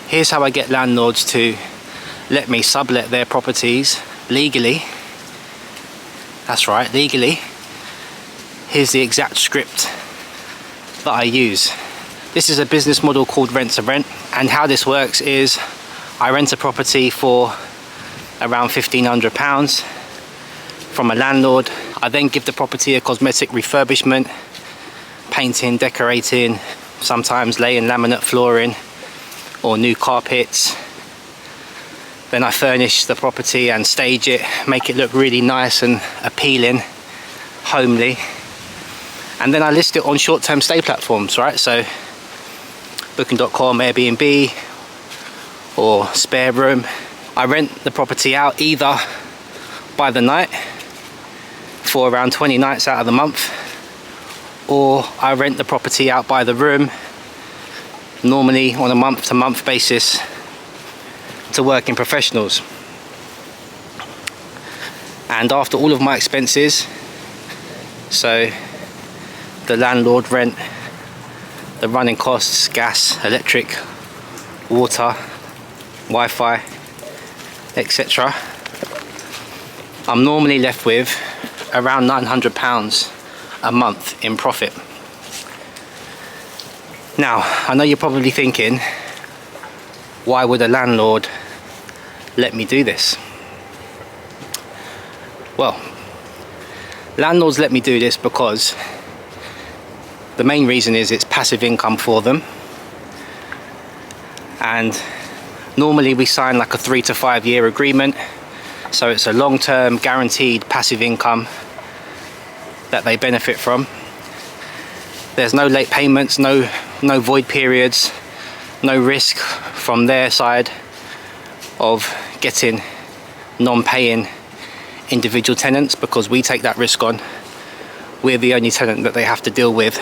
Here's how I get landlords to let me sublet their properties legally. That's right, legally. Here's the exact script that I use. This is a business model called rent to rent, and how this works is I rent a property for around £1,500 from a landlord. I then give the property a cosmetic refurbishment, painting, decorating, sometimes laying laminate flooring or new carpets. Then I furnish the property and stage it, make it look really nice and appealing, homely. And then I list it on short-term stay platforms, right? So booking.com, Airbnb or Spare Room. I rent the property out either by the night for around 20 nights out of the month, or I rent the property out by the room, normally on a month-to-month basis, to working professionals. And after all of my expenses, so the landlord rent, the running costs, gas, electric, water, Wi-Fi, etc., I'm normally left with around £900 a month in profit. Now, I know you're probably thinking, why would a landlord let me do this? Well, landlords let me do this because the main reason is it's passive income for them, and normally we sign like a 3 to 5 year agreement, so it's a long-term guaranteed passive income that they benefit from. There's no late payments, no void periods, no risk from their side of getting non-paying individual tenants, because we take that risk on. We're the only tenant that they have to deal with.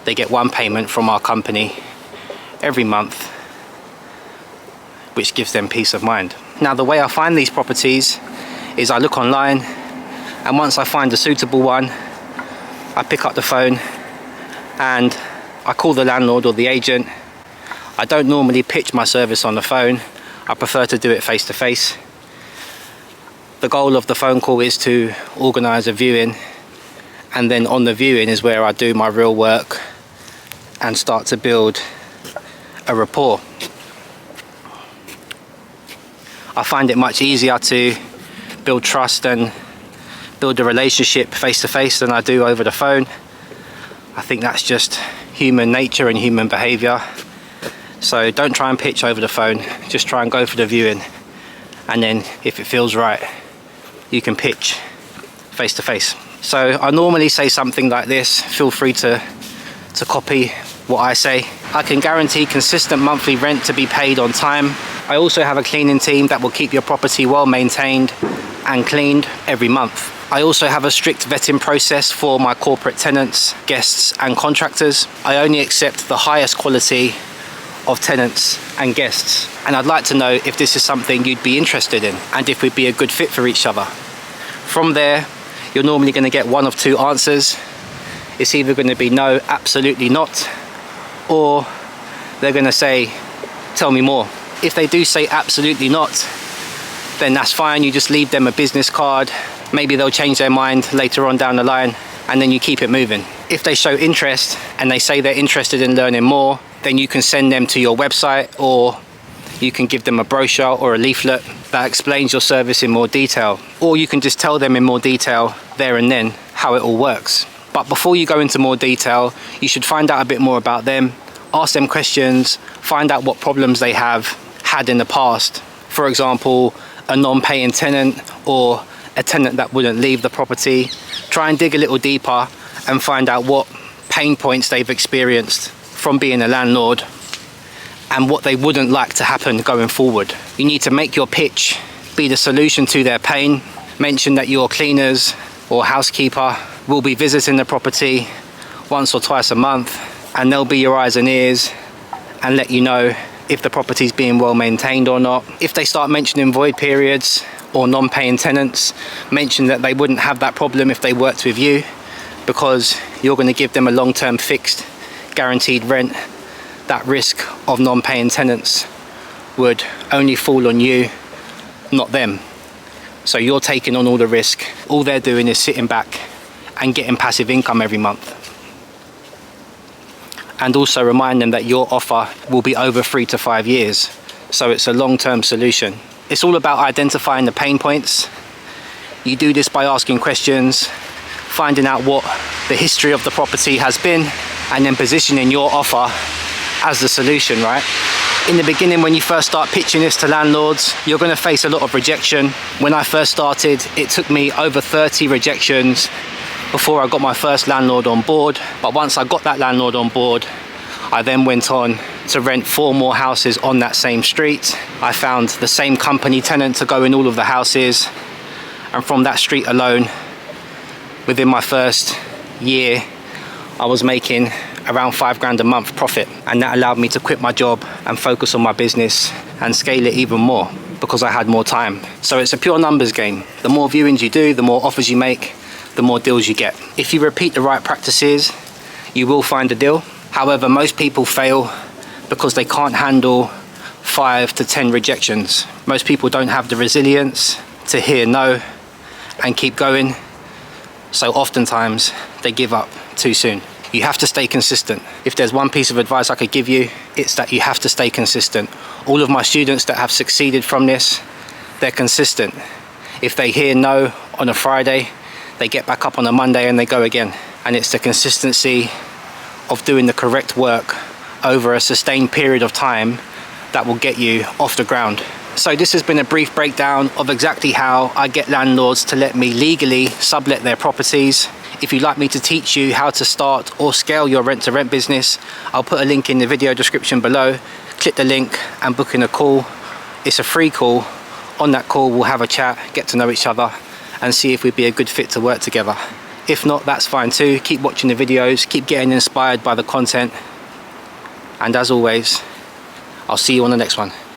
They get one payment from our company every month, which gives them peace of mind. Now, the way I find these properties is I look online, and once I find a suitable one, I pick up the phone and I call the landlord or the agent. I don't normally pitch my service on the phone. I prefer to do it face to face. The goal of the phone call is to organise a viewing, and then on the viewing is where I do my real work and start to build a rapport. I find it much easier to build trust and build a relationship face to face than I do over the phone. I think that's just human nature and human behaviour. So don't try and pitch over the phone, just try and go for the viewing, and then if it feels right, you can pitch face to face. So I normally say something like this, feel free to copy what I say. I can guarantee consistent monthly rent to be paid on time. I also have a cleaning team that will keep your property well maintained and cleaned every month. I also have a strict vetting process for my corporate tenants, guests and contractors. I only accept the highest quality of tenants and guests, and I'd like to know if this is something you'd be interested in and if we'd be a good fit for each other. From there, you're normally going to get one of two answers. It's either going to be no, absolutely not, or they're going to say, tell me more. If they do say absolutely not, then that's fine. You just leave them a business card. Maybe they'll change their mind later on down the line, and then you keep it moving. If they show interest and they say they're interested in learning more, then you can send them to your website, or you can give them a brochure or a leaflet that explains your service in more detail, or you can just tell them in more detail there and then how it all works. But before you go into more detail, you should find out a bit more about them, ask them questions, find out what problems they have had in the past. For example, a non-paying tenant or a tenant that wouldn't leave the property. Try and dig a little deeper and find out what pain points they've experienced from being a landlord and what they wouldn't like to happen going forward. You need to make your pitch be the solution to their pain. Mention that your cleaners or housekeeper will be visiting the property once or twice a month, and they'll be your eyes and ears and let you know if the property's being well maintained or not. If they start mentioning void periods or non-paying tenants, mention that they wouldn't have that problem if they worked with you, because you're going to give them a long-term fixed guaranteed rent. That risk of non-paying tenants would only fall on you, not them. So you're taking on all the risk. All they're doing is sitting back and getting passive income every month. And also remind them that your offer will be over 3 to 5 years. So it's a long-term solution. It's all about identifying the pain points. You do this by asking questions, finding out what the history of the property has been, and then positioning your offer as the solution, right? In the beginning, when you first start pitching this to landlords, you're going to face a lot of rejection. When I first started, it took me over 30 rejections before I got my first landlord on board. But once I got that landlord on board, I then went on to rent 4 more houses on that same street. I found the same company tenant to go in all of the houses. And from that street alone, within my first year, I was making around 5 grand a month profit. And that allowed me to quit my job and focus on my business and scale it even more because I had more time. So it's a pure numbers game. The more viewings you do, the more offers you make, the more deals you get. If you repeat the right practices, you will find a deal. However, most people fail because they can't handle 5 to 10 rejections. Most people don't have the resilience to hear no and keep going. So oftentimes they give up too soon. You have to stay consistent. If there's one piece of advice I could give you, it's that you have to stay consistent. All of my students that have succeeded from this, they're consistent. If they hear no on a Friday, they get back up on a Monday and they go again. And it's the consistency of doing the correct work over a sustained period of time that will get you off the ground. So this has been a brief breakdown of exactly how I get landlords to let me legally sublet their properties. If you'd like me to teach you how to start or scale your rent-to-rent business, I'll put a link in the video description below. Click the link and book in a call. It's a free call. On that call, we'll have a chat, get to know each other, and see if we'd be a good fit to work together. If not, that's fine too. Keep watching the videos, keep getting inspired by the content. And as always, I'll see you on the next one.